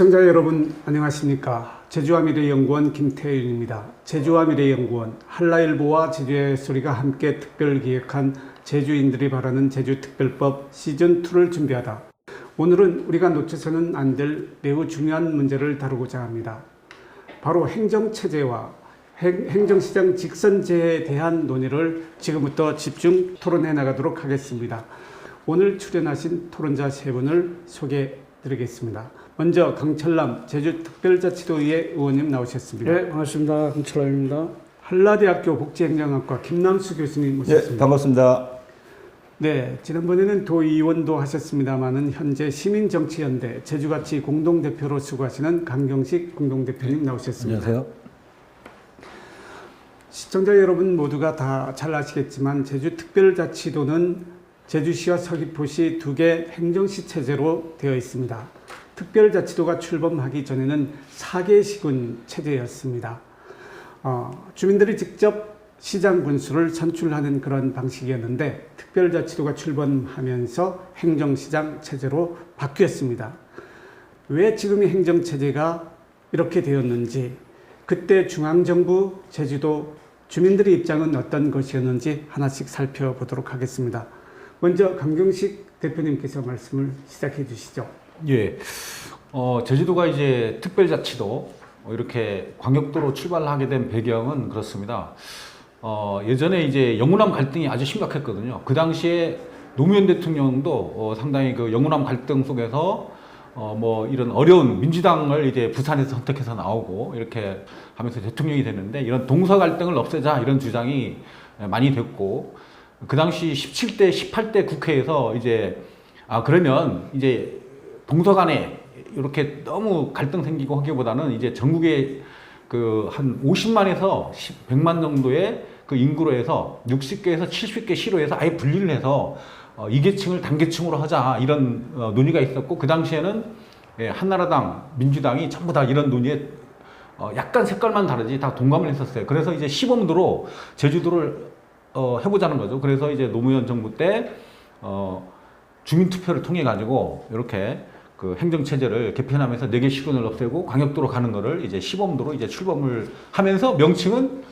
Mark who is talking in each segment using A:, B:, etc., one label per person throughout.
A: 시청자 여러분 안녕하십니까. 제주와 미래연구원 김태윤입니다. 제주와 미래연구원 한라일보와 제주의 소리가 함께 특별 기획한 제주인들이 바라는 제주특별법 시즌2를 준비하다. 오늘은 우리가 놓쳐서는 안 될 매우 중요한 문제를 다루고자 합니다. 바로 행정체제와 행정시장 직선제에 대한 논의를 지금부터 집중 토론해 나가도록 하겠습니다. 오늘 출연하신 토론자 세 분을 소개해 드리겠습니다. 먼저 강철남 제주특별자치도의회 의원님 나오셨습니다.
B: 네, 반갑습니다. 강철남입니다.
A: 한라대학교 복지행정학과 김남수 교수님 모셨습니다.
C: 네, 반갑습니다.
A: 네, 지난번에는 도의원도 하셨습니다만은 현재 시민정치연대 제주가치 공동대표로 수고하시는 강경식 공동대표님 나오셨습니다.
C: 안녕하세요.
A: 시청자 여러분 모두가 다 잘 아시겠지만 제주특별자치도는 제주시와 서귀포시 두 개 행정시 체제로 되어 있습니다. 특별자치도가 출범하기 전에는 4개 시군 체제였습니다. 주민들이 직접 시장 군수를 선출하는 그런 방식이었는데 특별자치도가 출범하면서 행정시장 체제로 바뀌었습니다. 왜 지금의 행정체제가 이렇게 되었는지, 그때 중앙정부, 제주도 주민들의 입장은 어떤 것이었는지 하나씩 살펴보도록 하겠습니다. 먼저 강경식 대표님께서 말씀을 시작해 주시죠.
D: 예, 제주도가 이제 특별자치도 이렇게 광역도로 출발하게 된 배경은 그렇습니다. 예전에 이제 영우남 갈등이 아주 심각했거든요. 그 당시에 노무현 대통령도 상당히 그 영우남 갈등 속에서 뭐 이런 어려운 민주당을 이제 부산에서 선택해서 나오고 이렇게 하면서 대통령이 됐는데, 이런 동서 갈등을 없애자 이런 주장이 많이 됐고, 그 당시 17대, 18대 국회에서 이제 그러면 이제 동서 간에 이렇게 너무 갈등 생기고 하기보다는 이제 전국에 그 한 50만에서 100만 정도의 그 인구로 해서 60개에서 70개 시로에서 아예 분리를 해서 2계층을 단계층으로 하자, 이런 논의가 있었고, 그 당시에는 한나라당, 민주당이 전부 다 이런 논의에 약간 색깔만 다르지 다 동감을 했었어요. 그래서 이제 시범도로 제주도를 해보자는 거죠. 그래서 이제 노무현 정부 때 주민투표를 통해 가지고 이렇게 그 행정체제를 개편하면서 4개 시군을 없애고 광역도로 가는 거를 이제 시범도로 이제 출범을 하면서 명칭은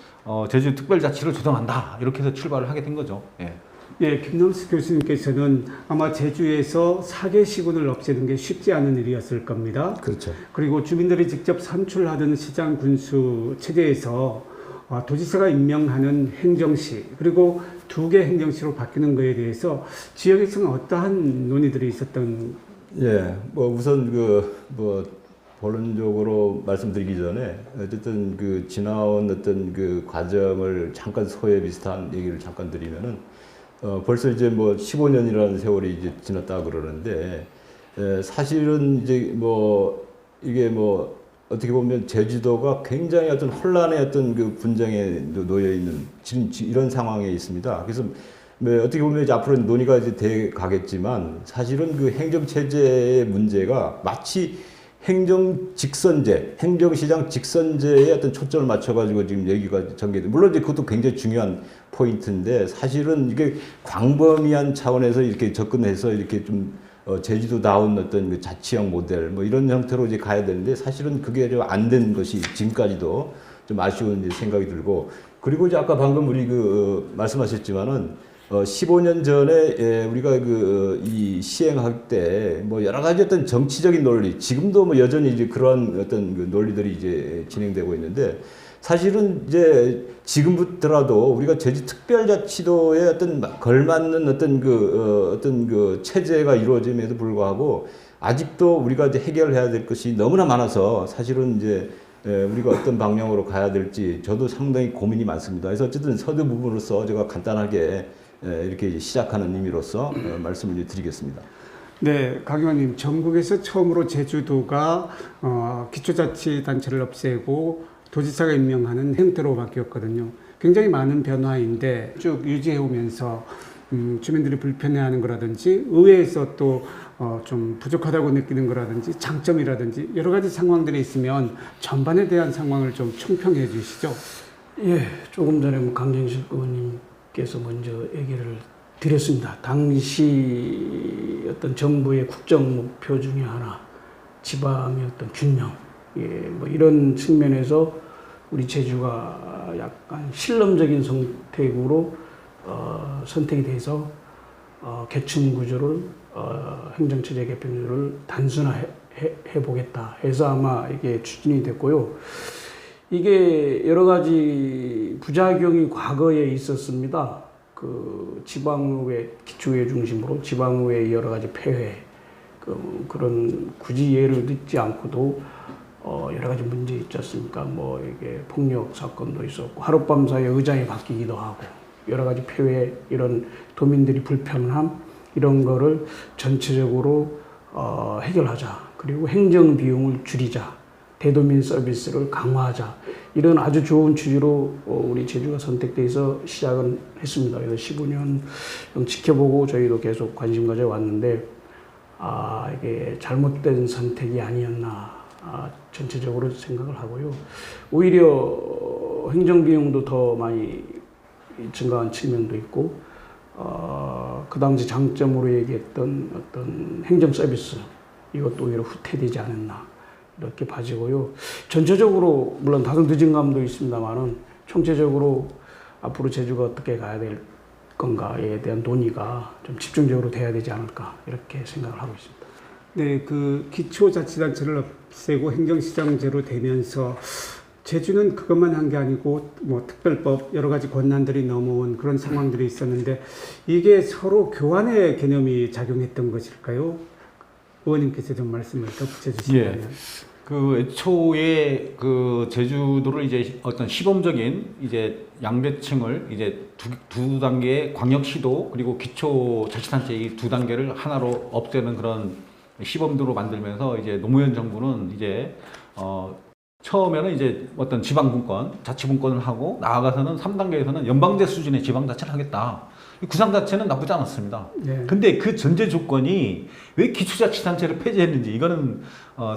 D: 제주특별자치를 조정한다, 이렇게 해서 출발을 하게 된 거죠. 예.
A: 예, 김남수 교수님께서는 아마 제주에서 4개 시군을 없애는 게 쉽지 않은 일이었을 겁니다.
C: 그렇죠.
A: 그리고 주민들이 직접 선출하던 시장 군수 체제에서 도지사가 임명하는 행정시, 그리고 2개 행정시로 바뀌는 것에 대해서 지역에서는 어떠한 논의들이 있었던?
C: 예, 뭐 우선 본론적으로 말씀드리기 전에 어쨌든 그 지나온 어떤 그 과정을 잠깐 소회 비슷한 얘기를 잠깐 드리면은 벌써 이제 뭐 15년이라는 세월이 이제 지났다 그러는데, 사실은 이제 뭐 이게 뭐 어떻게 보면 제주도가 굉장히 어떤 혼란의 어떤 그 분쟁에 놓여 있는 지금 이런 상황에 있습니다. 그래서 뭐 어떻게 보면 이제 앞으로 논의가 이제 돼 가겠지만, 사실은 그 행정 체제의 문제가 마치 행정 직선제, 행정시장 직선제에 어떤 초점을 맞춰가지고 지금 얘기가 전개돼. 물론 이제 그것도 굉장히 중요한 포인트인데, 사실은 이게 광범위한 차원에서 이렇게 접근해서 이렇게 좀 제주도다운 어떤 그 자치형 모델 뭐 이런 형태로 이제 가야 되는데, 사실은 그게 좀 안 된 것이 지금까지도 좀 아쉬운 이제 생각이 들고, 그리고 이제 아까 방금 우리 말씀하셨지만은 15년 전에 우리가 이 시행할 때 뭐 여러 가지 어떤 정치적인 논리, 지금도 뭐 여전히 이제 그러한 어떤 그 논리들이 이제 진행되고 있는데, 사실은 이제 지금부터라도 우리가 제주특별자치도의 어떤 걸맞는 어떤 그 체제가 이루어짐에도 불구하고 아직도 우리가 이제 해결해야 될 것이 너무나 많아서, 사실은 이제 우리가 어떤 방향으로 가야 될지 저도 상당히 고민이 많습니다. 그래서 어쨌든 서두 부분으로서 제가 간단하게 이렇게 시작하는 의미로서 말씀을 드리겠습니다.
A: 네, 강 의원님, 전국에서 처음으로 제주도가 기초자치단체를 없애고 도지사가 임명하는 형태로 바뀌었거든요. 굉장히 많은 변화인데 쭉 유지해오면서 주민들이 불편해하는 거라든지, 의회에서 또 좀 부족하다고 느끼는 거라든지, 장점이라든지 여러 가지 상황들이 있으면 전반에 대한 상황을 좀 총평해 주시죠.
B: 예, 조금 전에 강경식 의원님께서 먼저 얘기를 드렸습니다. 당시 어떤 정부의 국정 목표 중에 하나, 지방의 어떤 균형, 예, 뭐 이런 측면에서 우리 제주가 약간 실험적인 선택으로 선택이 돼서 계층 구조를 행정체제 개편을 단순화해 보겠다 해서 아마 이게 추진이 됐고요. 이게 여러 가지 부작용이 과거에 있었습니다. 그 지방의회, 기초의회 중심으로 지방의회 여러 가지 폐회, 그런 굳이 예를 듣지 않고도 여러 가지 문제 있지 않습니까? 뭐 이게 폭력 사건도 있었고 하룻밤 사이에 의장이 바뀌기도 하고 여러 가지 폐회, 이런 도민들이 불편함 이런 거를 전체적으로 해결하자. 그리고 행정 비용을 줄이자. 대도민 서비스를 강화하자. 이런 아주 좋은 취지로 우리 제주가 선택돼서 시작은 했습니다. 그래서 15년 지켜보고 저희도 계속 관심 가져 왔는데 이게 잘못된 선택이 아니었나 전체적으로 생각을 하고요. 오히려 행정 비용도 더 많이 증가한 측면도 있고 그 당시 장점으로 얘기했던 어떤 행정 서비스 이것도 오히려 후퇴되지 않았나 이렇게 봐지고요. 전체적으로 물론 다소 늦은 감도 있습니다만은 총체적으로 앞으로 제주가 어떻게 가야 될 건가에 대한 논의가 좀 집중적으로 돼야 되지 않을까 이렇게 생각을 하고 있습니다.
A: 네, 그 기초자치단체를 없애고 행정시장제로 되면서 제주는 그것만 한 게 아니고 뭐 특별법 여러 가지 권한들이 넘어온 그런 상황들이 있었는데 이게 서로 교환의 개념이 작용했던 것일까요? 의원님께서 좀 말씀을 덧붙여 주시면.
D: 그 애초에 그 제주도를 이제 어떤 시범적인 이제 양대층을 이제 두 단계의 광역시도 그리고 기초자치단체 이 두 단계를 하나로 없애는 그런 시범도로 만들면서 이제 노무현 정부는 이제 처음에는 이제 어떤 지방분권, 자치분권을 하고 나아가서는 3단계에서는 연방제 수준의 지방자치를 하겠다. 구상자체는 나쁘지 않았습니다.
A: 네.
D: 근데 그 전제 조건이 왜 기초자치단체를 폐지했는지 이거는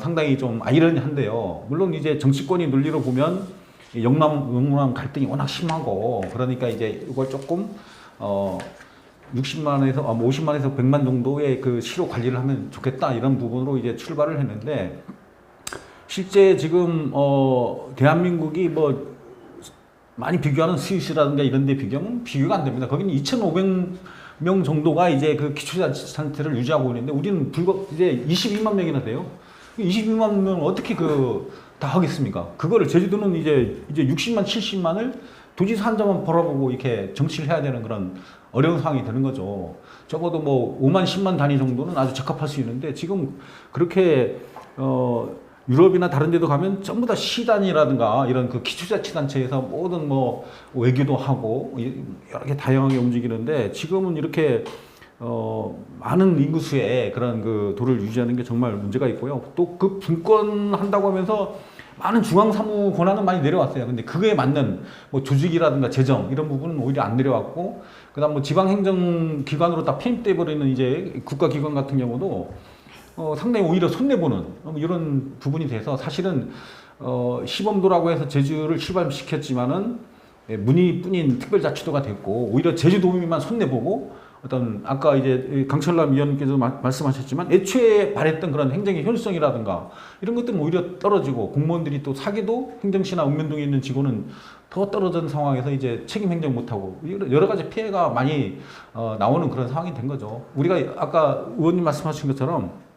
D: 상당히 좀 아이러니한데요. 물론 이제 정치권이 논리로 보면 영남 갈등이 워낙 심하고 그러니까 이제 이걸 조금 60만에서 50만에서 100만 정도의 그 시로 관리를 하면 좋겠다 이런 부분으로 이제 출발을 했는데 실제 지금 대한민국이 뭐 많이 비교하는 스위스라든가 이런 데 비교하면 비교가 안 됩니다. 거기는 2,500명 정도가 이제 그 기초자치단체를 유지하고 있는데 우리는 이제 22만 명이나 돼요. 22만 명을 어떻게 다 하겠습니까? 그거를 제주도는 이제 60만, 70만을 도지사 한 점만 벌어보고 이렇게 정치를 해야 되는 그런 어려운 상황이 되는 거죠. 적어도 뭐 5만, 10만 단위 정도는 아주 적합할 수 있는데 지금 그렇게 유럽이나 다른 데도 가면 전부 다 시단이라든가 이런 그 기초자치단체에서 모든 뭐 외교도 하고 여러 개 다양하게 움직이는데 지금은 이렇게 많은 인구수의 그런 그 도를 유지하는 게 정말 문제가 있고요. 또 그 분권한다고 하면서 많은 중앙사무 권한은 많이 내려왔어요. 근데 그거에 맞는 뭐 조직이라든가 재정 이런 부분은 오히려 안 내려왔고 그다음 뭐 지방행정기관으로 다 편입돼 버리는 이제 국가기관 같은 경우도 상당히 오히려 손해보는 이런 부분이 돼서 사실은 시범도라고 해서 제주를 출발시켰지만은 문의뿐인 특별자치도가 됐고 오히려 제주도민만 손해보고 어떤 아까 이제 강철남 위원님께서 말씀하셨지만 애초에 바랬던 그런 행정의 효율성이라든가 이런 것들은 오히려 떨어지고 공무원들이 또 사기도 행정시나 읍면동에 있는 직원은 더 떨어진 상황에서 이제 책임 행정 못하고 여러 가지 피해가 많이 나오는 그런 상황이 된 거죠. 우리가 아까 의원님 말씀하신 것처럼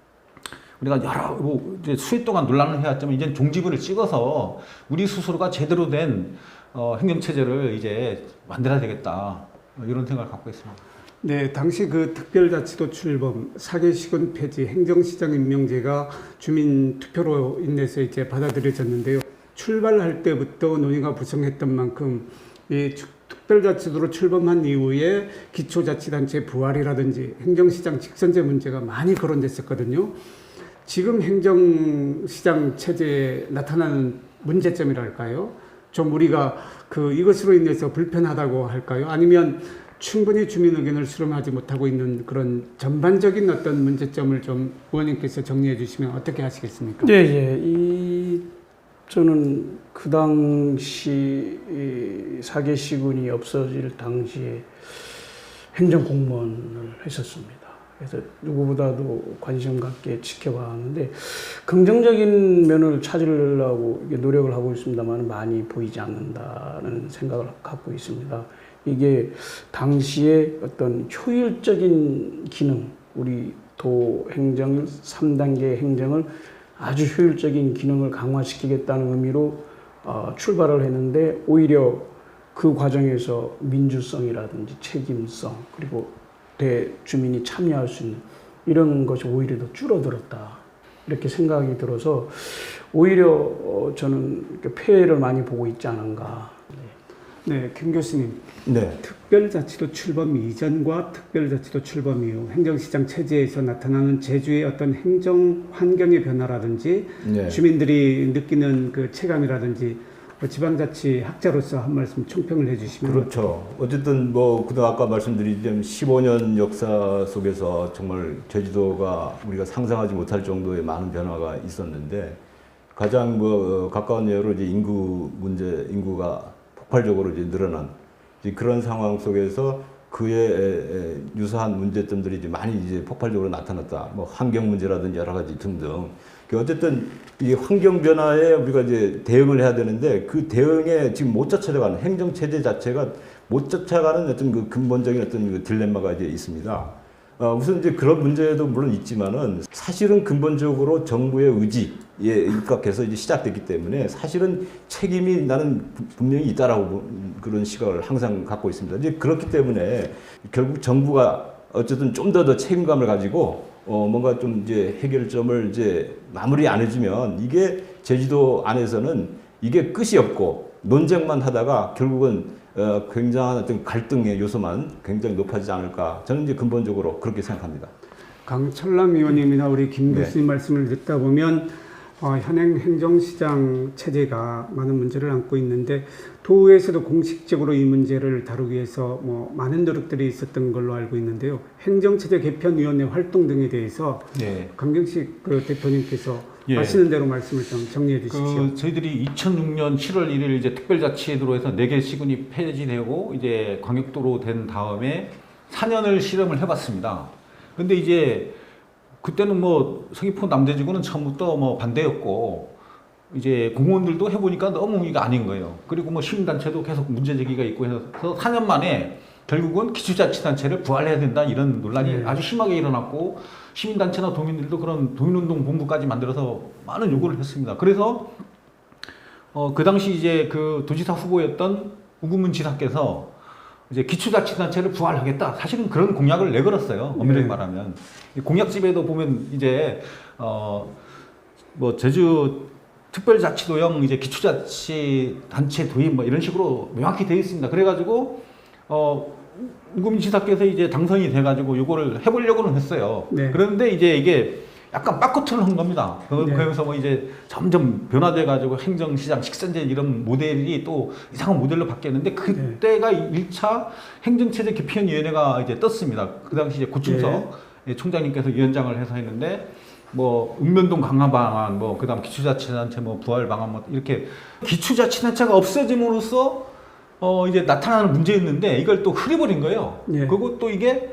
D: 우리가 여러 이제 수해 동안 논란을 해왔지만 이제 종지부를 찍어서 우리 스스로가 제대로 된 행정체제를 이제 만들어야 되겠다 이런 생각을 갖고 있습니다.
A: 네, 당시 그 특별자치도 출범, 사개시군 폐지, 행정시장 임명제가 주민 투표로 인해서 이제 받아들여졌는데요. 출발할 때부터 논의가 부성했던 만큼 이 특별자치도로 출범한 이후에 기초자치단체 부활이라든지 행정시장 직선제 문제가 많이 거론됐었거든요. 지금 행정시장 체제에 나타나는 문제점이랄까요? 좀 우리가 이것으로 인해서 불편하다고 할까요? 아니면 충분히 주민 의견을 수렴하지 못하고 있는 그런 전반적인 어떤 문제점을 좀 의원님께서 정리해 주시면 어떻게 하시겠습니까?
B: 네, 저는 그 당시 사개시군이 없어질 당시에 행정공무원을 했었습니다. 그래서 누구보다도 관심 갖게 지켜봤는데 긍정적인 면을 찾으려고 이게 노력을 하고 있습니다만 많이 보이지 않는다는 생각을 갖고 있습니다. 이게 당시에 어떤 효율적인 기능, 우리 도 행정 3단계 행정을 아주 효율적인 기능을 강화시키겠다는 의미로 출발을 했는데 오히려 그 과정에서 민주성이라든지 책임성 그리고 대주민이 참여할 수 있는 이런 것이 오히려 더 줄어들었다 이렇게 생각이 들어서 오히려 저는 폐해를 많이 보고 있지 않은가.
A: 네, 김 교수님.
C: 네.
A: 특별자치도 출범 이전과 특별자치도 출범 이후 행정시장 체제에서 나타나는 제주의 어떤 행정 환경의 변화라든지
C: 네.
A: 주민들이 느끼는 그 체감이라든지 지방자치 학자로서 한 말씀 총평을 해주시면.
C: 그렇죠. 어쨌든 뭐 그도 아까 말씀드린 15년 역사 속에서 정말 제주도가 우리가 상상하지 못할 정도의 많은 변화가 있었는데 가장 뭐 가까운 예로 이제 인구가 폭발적으로 이제 늘어난 이제 그런 상황 속에서 그에 유사한 문제점들이 이제 많이 이제 폭발적으로 나타났다. 뭐 환경 문제라든지 여러 가지 등등. 어쨌든 이 환경 변화에 우리가 이제 대응을 해야 되는데 그 대응에 지금 못 쫓아가는 행정 체제 자체가 못 쫓아가는 어떤 그 근본적인 어떤 그 딜레마가 이제 있습니다. 우선 이제 그런 문제도 물론 있지만은 사실은 근본적으로 정부의 의지에 입각해서 이제 시작됐기 때문에 사실은 책임이 나는 분명히 있다라고 그런 시각을 항상 갖고 있습니다. 이제 그렇기 때문에 결국 정부가 어쨌든 좀 더 책임감을 가지고 뭔가 좀 이제 해결점을 이제 마무리 안 해주면 이게 제주도 안에서는 이게 끝이 없고 논쟁만 하다가 결국은 굉장한 어떤 갈등의 요소만 굉장히 높아지지 않을까. 저는 이제 근본적으로 그렇게 생각합니다.
A: 강철남 의원님이나 우리 김
C: 네.
A: 교수님 말씀을 듣다 보면 현행 행정시장 체제가 많은 문제를 안고 있는데 도에서도 공식적으로 이 문제를 다루기 위해서 뭐 많은 노력들이 있었던 걸로 알고 있는데요. 행정체제 개편위원회 활동 등에 대해서
D: 네.
A: 강경식 그 대표님께서
D: 예.
A: 아시는 대로 말씀을 좀 정리해 주십시오.
D: 저희들이 2006년 7월 1일 이제 특별자치도로 해서 4개 시군이 폐지되고 이제 광역도로 된 다음에 4년을 실험을 해봤습니다. 근데 이제 그때는 뭐 서귀포 남대지구는 처음부터 뭐 반대였고 이제 공무원들도 해보니까 너무 이게 아닌 거예요. 그리고 뭐 시민단체도 계속 문제 제기가 있고 해서 4년 만에 결국은 기초자치단체를 부활해야 된다 이런 논란이 아주 심하게 일어났고 시민단체나 도민들도 그런 도민운동본부까지 만들어서 많은 요구를 했습니다. 그래서 그 당시 이제 그 도지사 후보였던 우금문 지사께서 이제 기초자치단체를 부활하겠다. 사실은 그런 공약을 내걸었어요. 엄밀히 말하면 공약집에도 보면 이제 뭐 제주 특별자치도형 이제 기초자치단체 도입 뭐 이런 식으로 명확히 되어 있습니다. 그래가지고 우금문 지사께서 이제 당선이 돼가지고 이거를 해보려고는 했어요.
A: 네.
D: 그런데 이제 이게 약간 빠꾸트를 한 겁니다.
A: 네.
D: 그러면서 뭐 이제 점점 변화돼가지고 행정시장, 식선제 이런 모델이 또 이상한 모델로 바뀌었는데 그때가 1차 행정체제 개편위원회가 이제 떴습니다. 그 당시 이제 고충석 총장님께서 위원장을 해서 했는데 뭐 읍면동 강화 방안, 뭐 그다음 기초자치단체 뭐 부활 방안 뭐 이렇게 기초자치단체가 없어짐으로써 이제 나타나는 문제였는데 이걸 또 흐려버린 거예요.
A: 예.
D: 그리고 또 이게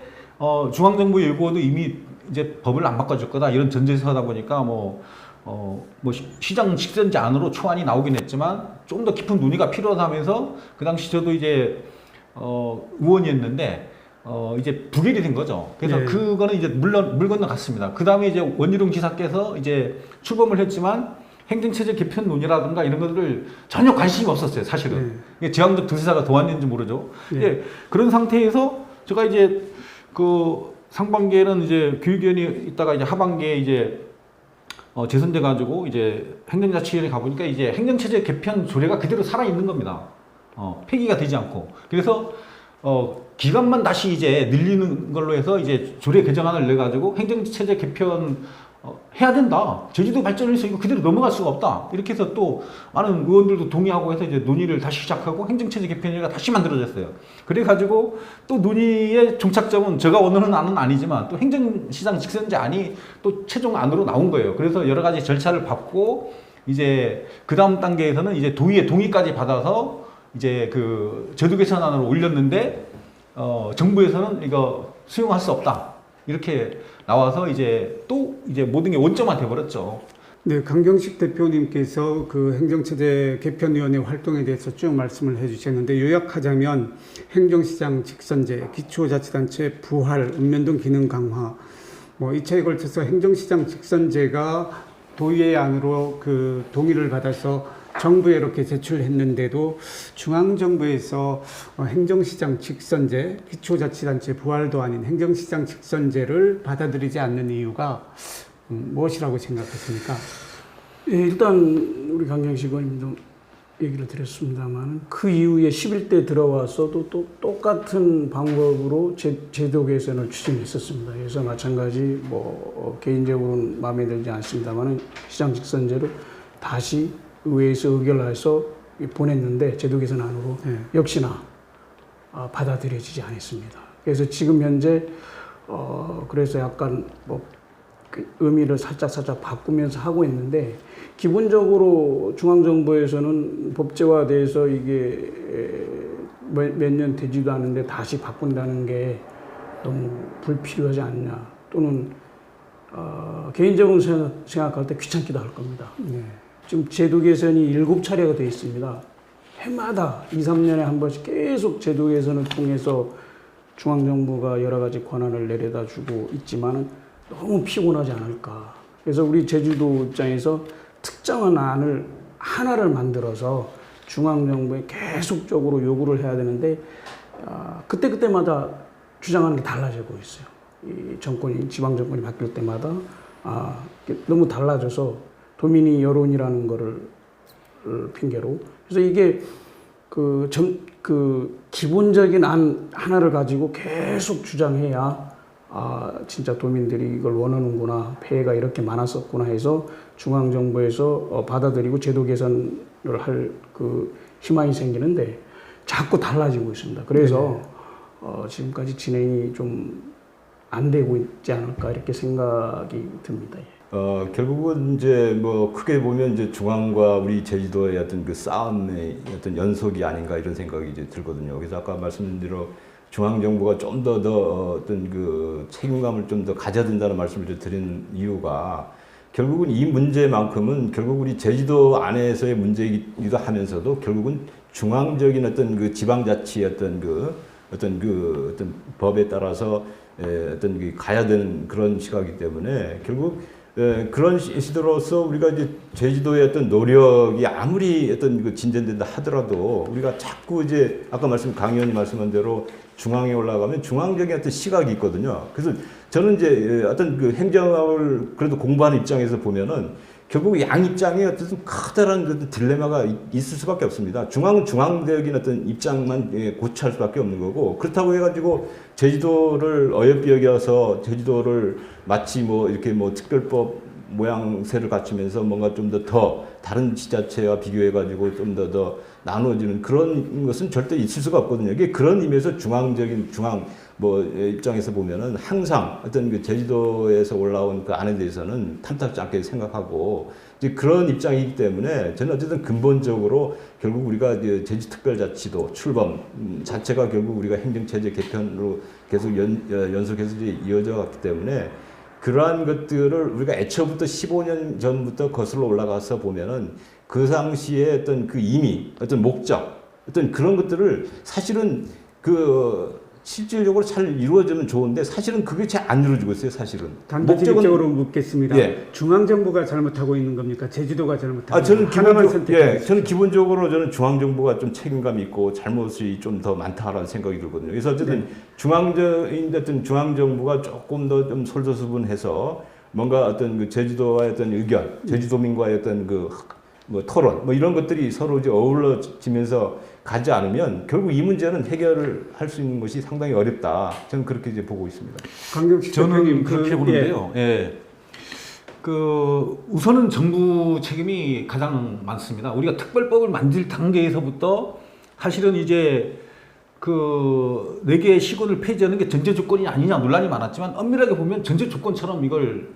D: 중앙정부 예고도 이미 이제 법을 안 바꿔줄 거다 이런 전제에서 하다 보니까 뭐 시장 직선제 안으로 초안이 나오긴 했지만 좀 더 깊은 논의가 필요하다면서 그 당시 저도 이제 의원이었는데 이제 부결이 된 거죠. 그래서
A: 네.
D: 그거는 이제 물 건너갔습니다. 그 다음에 이제 원희룡 지사께서 이제 출범을 했지만 행정체제 개편 논의라든가 이런 것들을 전혀 관심이 없었어요, 사실은. 제왕적 도지사가 도왔는지 모르죠. 예, 그런 상태에서 제가 이제 그 상반기에는 이제 교육위원이 있다가 이제 하반기에 이제 재선돼 가지고 이제 행정자치위원회 가보니까 이제 행정체제 개편 조례가 그대로 살아 있는 겁니다. 폐기가 되지 않고. 그래서 기간만 다시 이제 늘리는 걸로 해서 이제 조례 개정안을 내 가지고 행정체제 개편 해야 된다. 제주도 발전을 해서 이거 그대로 넘어갈 수가 없다. 이렇게 해서 또 많은 의원들도 동의하고 해서 이제 논의를 다시 시작하고 행정체제 개편위가 다시 만들어졌어요. 그래가지고 또 논의의 종착점은 제가 원하는 안은 아니지만 또 행정시장 직선제 안이 또 최종 안으로 나온 거예요. 그래서 여러 가지 절차를 밟고 이제 그 다음 단계에서는 이제 도의의 동의까지 받아서 이제 그 제도 개선안으로 올렸는데 정부에서는 이거 수용할 수 없다. 이렇게 나와서 이제 또 이제 모든 게 원점화 돼버렸죠.
A: 네, 강경식 대표님께서 그 행정체제 개편위원회 활동에 대해서 쭉 말씀을 해주셨는데 요약하자면 행정시장 직선제, 기초자치단체 부활, 읍면동 기능 강화, 뭐 이 차에 걸쳐서 행정시장 직선제가 도의회 안으로 그 동의를 받아서 정부에 이렇게 제출했는데도 중앙정부에서 행정시장 직선제, 기초자치단체 부활도 아닌 행정시장 직선제를 받아들이지 않는 이유가 무엇이라고 생각하십니까?
B: 예, 일단 우리 강경식 의원님도 얘기를 드렸습니다만 그 이후에 11대 들어와서도 또 똑같은 방법으로 제도 개선을 추진했었습니다. 그래서 마찬가지 뭐 개인적으로는 마음에 들지 않습니다만 시장 직선제를 다시 의회에서 의결해서 보냈는데 제도 개선안으로 역시나 받아들여지지 않았습니다. 그래서 지금 현재 그래서 약간 뭐 그 의미를 살짝 바꾸면서 하고 있는데 기본적으로 중앙정부에서는 법제화돼서 이게 몇 년 되지도 않은데 다시 바꾼다는 게 너무 불필요하지 않냐 또는 개인적으로 생각할 때 귀찮기도 할 겁니다.
A: 네.
B: 지금 제도 개선이 7차례가 되어 있습니다. 해마다 2, 3년에 한 번씩 계속 제도 개선을 통해서 중앙정부가 여러 가지 권한을 내려다 주고 있지만은 너무 피곤하지 않을까. 그래서 우리 제주도 입장에서 특정한 안을 하나를 만들어서 중앙정부에 계속적으로 요구를 해야 되는데 그때마다 주장하는 게 달라지고 있어요. 이 정권이 지방정권이 바뀔 때마다 너무 달라져서 도민이 여론이라는 거를 핑계로 그래서 이게 그 기본적인 안 하나를 가지고 계속 주장해야 진짜 도민들이 이걸 원하는구나, 폐해가 이렇게 많았었구나 해서 중앙정부에서 받아들이고 제도 개선을 할 그 희망이 생기는데 자꾸 달라지고 있습니다. 그래서 지금까지 진행이 좀 안 되고 있지 않을까 이렇게 생각이 듭니다.
C: 결국은 이제 뭐 크게 보면 이제 중앙과 우리 제주도의 어떤 그 싸움의 어떤 연속이 아닌가 이런 생각이 이제 들거든요. 그래서 아까 말씀드린 대로 중앙정부가 좀 더 어떤 그 책임감을 좀 더 가져야 된다는 말씀을 드린 이유가 결국은 이 문제만큼은 결국 우리 제주도 안에서의 문제이기도 하면서도 결국은 중앙적인 어떤 그 지방자치의 어떤 법에 따라서 어떤 그 가야 되는 그런 시각이기 때문에 결국 그런 시도로서 우리가 이제 제주도의 어떤 노력이 아무리 어떤 그 진전된다 하더라도 우리가 자꾸 이제 아까 강 의원이 말씀한 대로 중앙에 올라가면 중앙적인 어떤 시각이 있거든요. 그래서 저는 이제 어떤 그 행정을 그래도 공부하는 입장에서 보면은 결국 양 입장에 어떤 커다란 그 딜레마가 있을 수밖에 없습니다. 중앙적인 어떤 입장만 고취할 수밖에 없는 거고 그렇다고 해가지고 제주도를 어여삐 여겨서 제주도를 마치 뭐 이렇게 뭐 특별법 모양새를 갖추면서 뭔가 좀 더 다른 지자체와 비교해가지고 좀 더 나눠지는 그런 것은 절대 있을 수가 없거든요. 이게 그런 의미에서 중앙 뭐 입장에서 보면은 항상 어떤 그 제주도에서 올라온 그 안에 대해서는 탐탁지 않게 생각하고 이제 그런 입장이기 때문에 저는 어쨌든 근본적으로 결국 우리가 제주특별자치도 출범 자체가 결국 우리가 행정체제 개편으로 계속 연속해서 이어져 갔기 때문에 그러한 것들을 우리가 애초부터 15년 전부터 거슬러 올라가서 보면은 그 당시에 어떤 그 의미, 어떤 목적, 어떤 그런 것들을 사실은 실질적으로 잘 이루어지면 좋은데 사실은 그게 잘 안 이루어지고 있어요, 사실은.
A: 단도직입적으로 묻겠습니다.
C: 예.
A: 중앙정부가 잘못하고 있는 겁니까? 제주도가 잘못하고
C: 저는
A: 하나만 선택하겠습니다.
C: 저는 기본적으로 저는 중앙정부가 좀 책임감이 있고 잘못이 좀 더 많다라는 생각이 들거든요. 그래서 어쨌든 중앙정부가 조금 더 좀 솔선수범해서 뭔가 어떤 그 제주도와의 어떤 의견, 제주도민과의 어떤 뭐 토론, 뭐 이런 것들이 서로 이제 어우러지면서 가지 않으면 결국 이 문제는 해결을 할 수 있는 것이 상당히 어렵다. 저는 그렇게 이제 보고 있습니다.
A: 강경식
D: 저는
A: 대표님
D: 그렇게 보는데요. 예. 우선은 정부 책임이 가장 많습니다. 우리가 특별법을 만들 단계에서부터 사실은 이제 4개의 시군을 폐지하는 게 전제 조건이 아니냐 논란이 많았지만 엄밀하게 보면 전제 조건처럼 이걸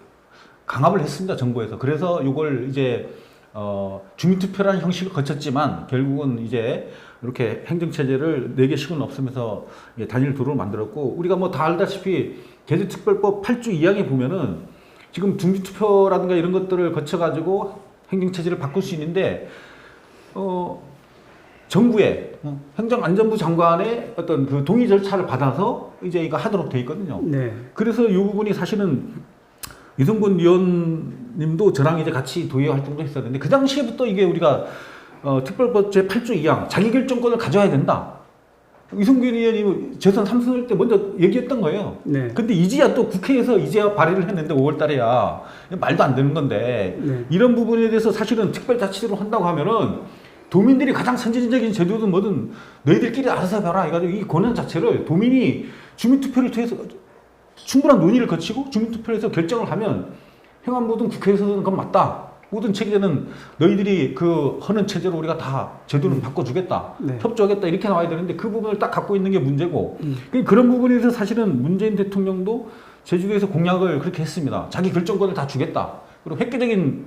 D: 강압을 했습니다. 정부에서. 그래서 이걸 이제 주민투표라는 형식을 거쳤지만 결국은 이제 이렇게 행정체제를 4개 시군 없으면서 단일 도로를 만들었고 우리가 뭐 다 알다시피 제주특별법 8조 2항에 보면은 지금 중지투표라든가 이런 것들을 거쳐가지고 행정체제를 바꿀 수 있는데 정부의 행정안전부 장관의 어떤 그 동의 절차를 받아서 이제 이거 하도록 돼 있거든요.
A: 네.
D: 그래서 이 부분이 사실은 이성근 위원님도 저랑 이제 같이 도의 활동도 했었는데 그 당시에부터 이게 우리가 특별법 제 8조 2항 자기결정권을 가져야 된다. 이성균 의원이 재선 3선일 때 먼저 얘기했던 거예요.
A: 네.
D: 근데 이제야 또 국회에서 이제야 발의를 했는데 5월 달에야 말도 안 되는 건데
A: 네.
D: 이런 부분에 대해서 사실은 특별자치제로 한다고 하면은 도민들이 가장 선진적인 제도든 뭐든 너희들끼리 알아서 해봐라 해가지고 이 권한 자체를 도민이 주민투표를 통해서 충분한 논의를 거치고 주민투표에서 결정을 하면 행안부든 국회에서는 그건 맞다. 모든 체제는 너희들이 그 하는 체제로 우리가 다 제도는 바꿔주겠다.
A: 네.
D: 협조하겠다. 이렇게 나와야 되는데 그 부분을 딱 갖고 있는 게 문제고 그런 부분에 대해서 사실은 문재인 대통령도 제주도에서 공약을 그렇게 했습니다. 자기 결정권을 다 주겠다. 그리고 획기적인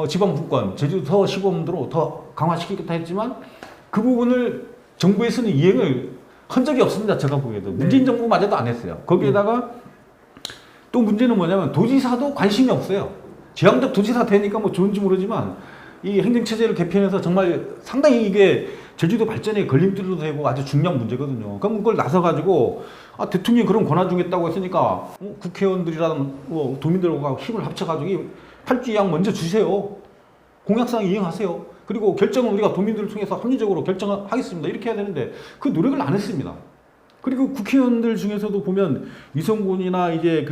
D: 지방분권, 제주도 시범으로 더 강화시키겠다 했지만 그 부분을 정부에서는 이행을 한 적이 없습니다. 제가 보기에도. 문재인 정부마저도 안 했어요. 거기에다가 또 문제는 뭐냐면 도지사도 관심이 없어요. 지향적 도지사 되니까 뭐 좋은지 모르지만 이 행정체제를 개편해서 정말 상당히 이게 제주도 발전에 걸림돌도 되고 아주 중요한 문제거든요. 그럼 그걸 나서가지고 대통령이 그런 권한 주겠다고 했으니까 국회의원들이랑 도민들과 힘을 합쳐가지고 8조 2항 먼저 주세요. 공약상 이행하세요. 그리고 결정은 우리가 도민들을 통해서 합리적으로 결정하겠습니다. 이렇게 해야 되는데 그 노력을 안 했습니다. 그리고 국회의원들 중에서도 보면 이성군이나 이제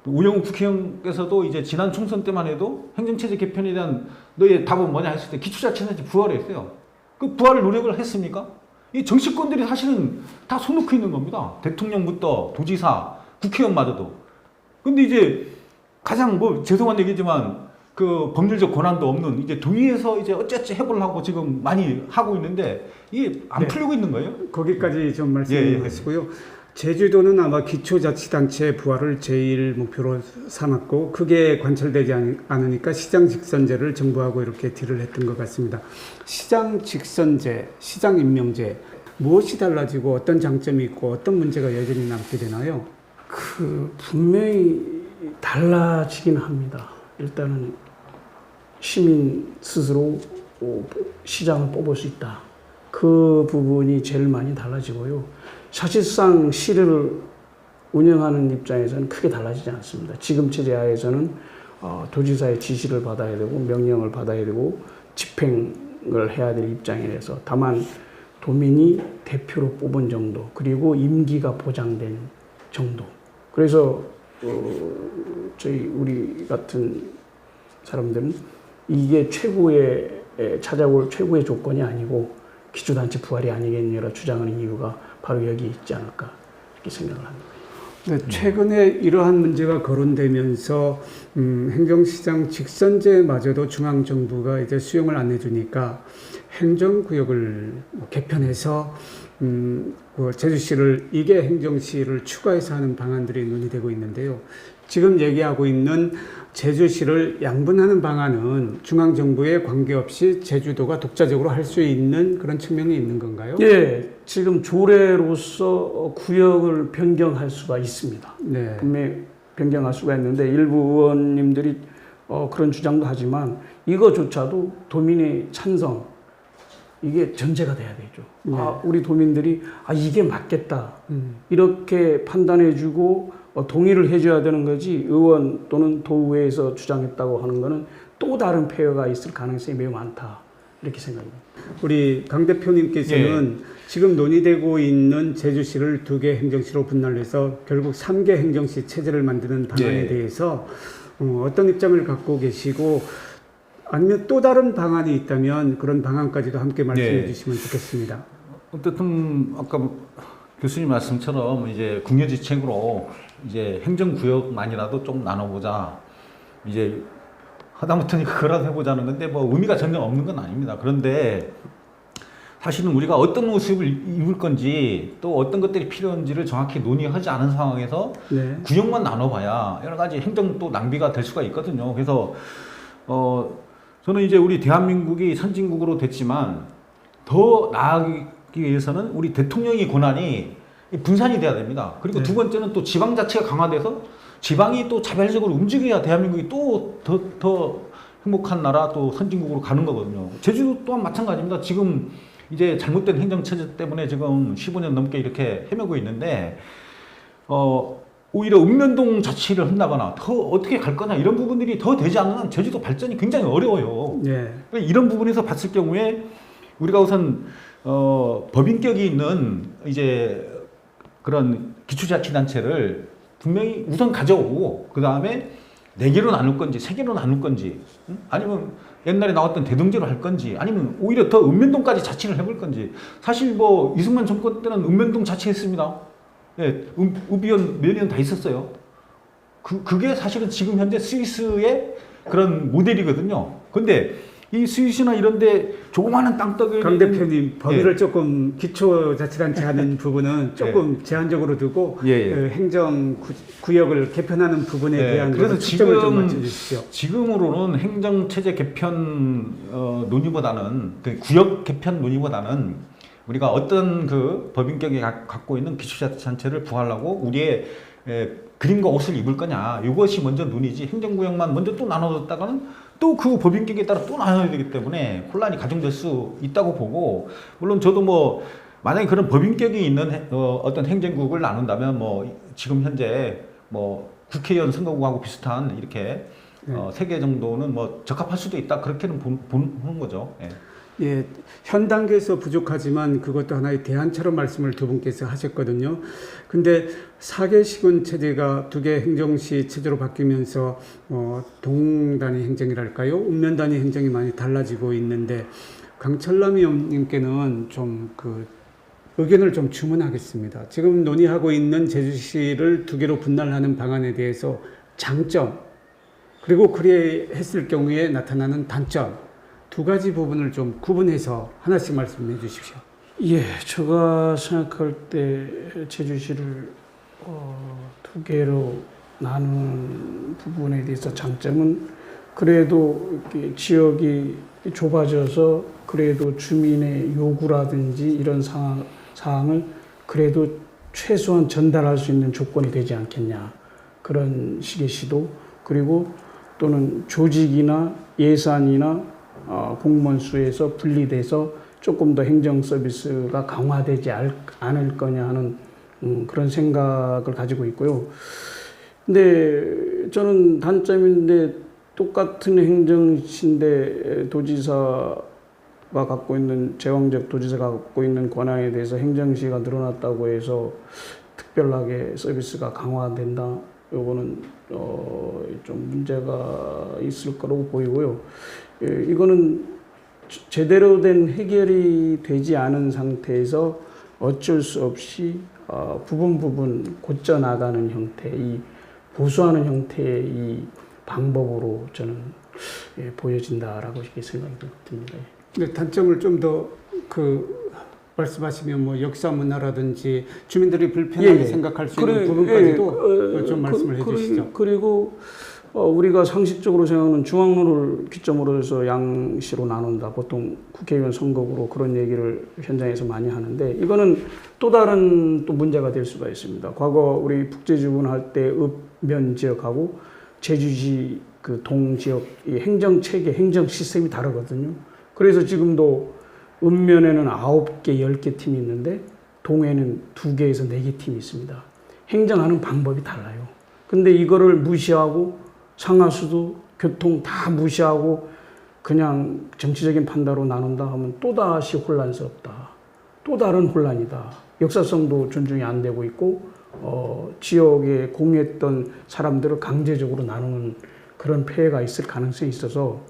D: 우영우 국회의원께서도 이제 지난 총선 때만 해도 행정체제 개편에 대한 너의 답은 뭐냐 했을 때 기초자치단체 부활을 했어요. 그 부활을 노력을 했습니까? 이 정치권들이 사실은 다 손 놓고 있는 겁니다. 대통령부터 도지사, 국회의원마저도. 근데 이제 가장 죄송한 얘기지만 그 법률적 권한도 없는 이제 도의에서 이제 어찌어찌 해보려고 지금 많이 하고 있는데 이게 안 풀리고 있는 거예요?
A: 거기까지 좀 말씀하시고요. 제주도는 아마 기초자치단체 부활을 제일 목표로 삼았고 그게 관철되지 않으니까 시장 직선제를 정부하고 이렇게 딜을 했던 것 같습니다. 시장 직선제, 시장 임명제 무엇이 달라지고 어떤 장점이 있고 어떤 문제가 여전히 남게 되나요?
B: 분명히 달라지긴 합니다. 일단은 시민 스스로 시장을 뽑을 수 있다. 그 부분이 제일 많이 달라지고요. 사실상 시를 운영하는 입장에서는 크게 달라지지 않습니다. 지금 체제 하에서는 도지사의 지시를 받아야 되고 명령을 받아야 되고 집행을 해야 될 입장이라서 다만 도민이 대표로 뽑은 정도 그리고 임기가 보장된 정도. 그래서 우리 같은 사람들은 이게 찾아올 최고의 조건이 아니고 기초단체 부활이 아니겠느냐 주장하는 이유가 바로 여기 있지 않을까 이렇게 생각을 합니다.
A: 네, 최근에 이러한 문제가 거론되면서 행정시장 직선제마저도 중앙정부가 이제 수용을 안 해주니까 행정구역을 개편해서 제주시를 이계 행정시를 추가해서 하는 방안들이 논의되고 있는데요. 지금 얘기하고 있는 제주시를 양분하는 방안은 중앙정부에 관계없이 제주도가 독자적으로 할 수 있는 그런 측면이 있는 건가요?
B: 예, 지금 조례로서 구역을 변경할 수가 있습니다.
A: 네.
B: 분명히 변경할 수가 있는데 일부 의원님들이 그런 주장도 하지만 이거조차도 도민의 찬성 이게 전제가 돼야 되죠.
A: 네.
B: 우리 도민들이 이게 맞겠다 이렇게 판단해주고 동의를 해줘야 되는 거지 의원 또는 도의회에서 주장했다고 하는 거는 또 다른 폐허가 있을 가능성이 매우 많다 이렇게 생각합니다.
A: 우리 강 대표님께서는 지금 논의되고 있는 제주시를 2개 행정시로 분할해서 결국 3개 행정시 체제를 만드는 방안에 대해서 어떤 입장을 갖고 계시고 아니면 또 다른 방안이 있다면 그런 방안까지도 함께 말씀해 주시면 좋겠습니다.
D: 어쨌든 아까 교수님 말씀처럼 이제 국유지책으로 이제 행정구역만이라도 좀 나눠보자. 이제 하다못해 그거라도 해보자는 건데 뭐 의미가 전혀 없는 건 아닙니다. 그런데 사실은 우리가 어떤 모습을 입을 건지 또 어떤 것들이 필요한지를 정확히 논의하지 않은 상황에서 구역만 나눠봐야 여러 가지 행정 또 낭비가 될 수가 있거든요. 그래서 저는 이제 우리 대한민국이 선진국으로 됐지만 더 나아가기 위해서는 우리 대통령의 권한이 분산이 돼야 됩니다. 그리고 두 번째는 또 지방 자체가 강화돼서 지방이 또 자발적으로 움직여야 대한민국이 또 더 행복한 나라 또 선진국으로 가는 거거든요. 제주도 또한 마찬가지입니다. 지금 이제 잘못된 행정체제 때문에 지금 15년 넘게 이렇게 헤매고 있는데 오히려 읍면동 자치를 한다거나 더 어떻게 갈 거냐 이런 부분들이 더 되지 않는 한 제주도 발전이 굉장히 어려워요.
A: 예.
D: 이런 부분에서 봤을 경우에 우리가 우선 법인격이 있는 이제 그런 기초자치단체를 분명히 우선 가져오고 그 다음에 4개로 나눌 건지 3개로 나눌 건지 아니면 옛날에 나왔던 대동제로 할 건지 아니면 오히려 더 읍면동까지 자치를 해볼 건지 사실 뭐 이승만 정권 때는 읍면동 자치했습니다. 예, 읍의원 면의원 다 있었어요. 그게 사실은 지금 현재 스위스의 그런 모델이거든요. 근데 이 스위스나 이런데 조그마한 땅덩이
A: 강 대표님 범위를
D: 예.
A: 조금 기초자치단체 하는 부분은 조금 제한적으로 두고
D: 예.
A: 그 행정 구역을 개편하는 부분에
D: 예.
A: 대한
D: 그래서
A: 초점을 좀
D: 지금
A: 맞춰주십시오.
D: 지금으로는 행정체제 개편 논의보다는 그 구역 개편 논의보다는 우리가 어떤 그 법인격이 갖고 있는 기초자치단체를 부활하고 우리의 그림과 옷을 입을 거냐 이것이 먼저 논의지 행정구역만 먼저 또 나눠뒀다가는 또 그 법인격에 따라 또 나눠야 되기 때문에 혼란이 가중될 수 있다고 보고 물론 저도 뭐 만약에 그런 법인격이 있는 어떤 행정국을 나눈다면 뭐 지금 현재 뭐 국회의원 선거구하고 비슷한 이렇게 3개 정도는 뭐 적합할 수도 있다 그렇게는 보는 거죠. 예.
A: 예, 현 단계에서 부족하지만 그것도 하나의 대안처럼 말씀을 두 분께서 하셨거든요. 근데 4개 시군 체제가 2개 행정시 체제로 바뀌면서 동단위 행정이랄까요? 읍면단위 행정이 많이 달라지고 있는데 강철남 의원님께는 좀 그 의견을 좀 주문하겠습니다. 지금 논의하고 있는 제주시를 2개로 분할하는 방안에 대해서 장점 그리고 그래 했을 경우에 나타나는 단점 2가지 부분을 좀 구분해서 하나씩 말씀해 주십시오.
B: 예, 제가 생각할 때 제주시를 2개로 나누는 부분에 대해서 장점은 그래도 이렇게 지역이 좁아져서 그래도 주민의 요구라든지 이런 사항을 그래도 최소한 전달할 수 있는 조건이 되지 않겠냐 그런 식의 시도 그리고 또는 조직이나 예산이나 공무원 수에서 분리돼서 조금 더 행정 서비스가 강화되지 않을 거냐 하는 그런 생각을 가지고 있고요. 근데 저는 단점인데 똑같은 행정시인데 도지사가 갖고 있는 제왕적 도지사가 갖고 있는 권한에 대해서 행정시가 늘어났다고 해서 특별하게 서비스가 강화된다. 요거는 좀 문제가 있을 거라고 보이고요. 이거는 제대로 된 해결이 되지 않은 상태에서 어쩔 수 없이 부분 고쳐 나가는 형태, 이 보수하는 형태의 이 방법으로 저는 보여진다라고 이렇게 생각이 듭니다.
A: 근데 단점을 좀 더 말씀하시면 뭐 역사 문화라든지 주민들이 불편하게 생각할 수 있는 부분까지도 좀 말씀을 해주시죠.
B: 그리고 우리가 상식적으로 생각하는 중앙로를 기점으로 해서 양시로 나눈다. 보통 국회의원 선거구로 그런 얘기를 현장에서 많이 하는데 이거는 또 다른 또 문제가 될 수가 있습니다. 과거 우리 북제주군 할 때 읍면 지역하고 제주시 그 동지역 이 행정 체계, 행정 시스템이 다르거든요. 그래서 지금도 읍면에는 9개, 10개 팀이 있는데 동에는 2개에서 4개 팀이 있습니다. 행정하는 방법이 달라요. 근데 이거를 무시하고 상하수도, 교통 다 무시하고 그냥 정치적인 판단으로 나눈다 하면 또다시 혼란스럽다. 또 다른 혼란이다. 역사성도 존중이 안 되고 있고 지역에 공유했던 사람들을 강제적으로 나누는 그런 폐해가 있을 가능성이 있어서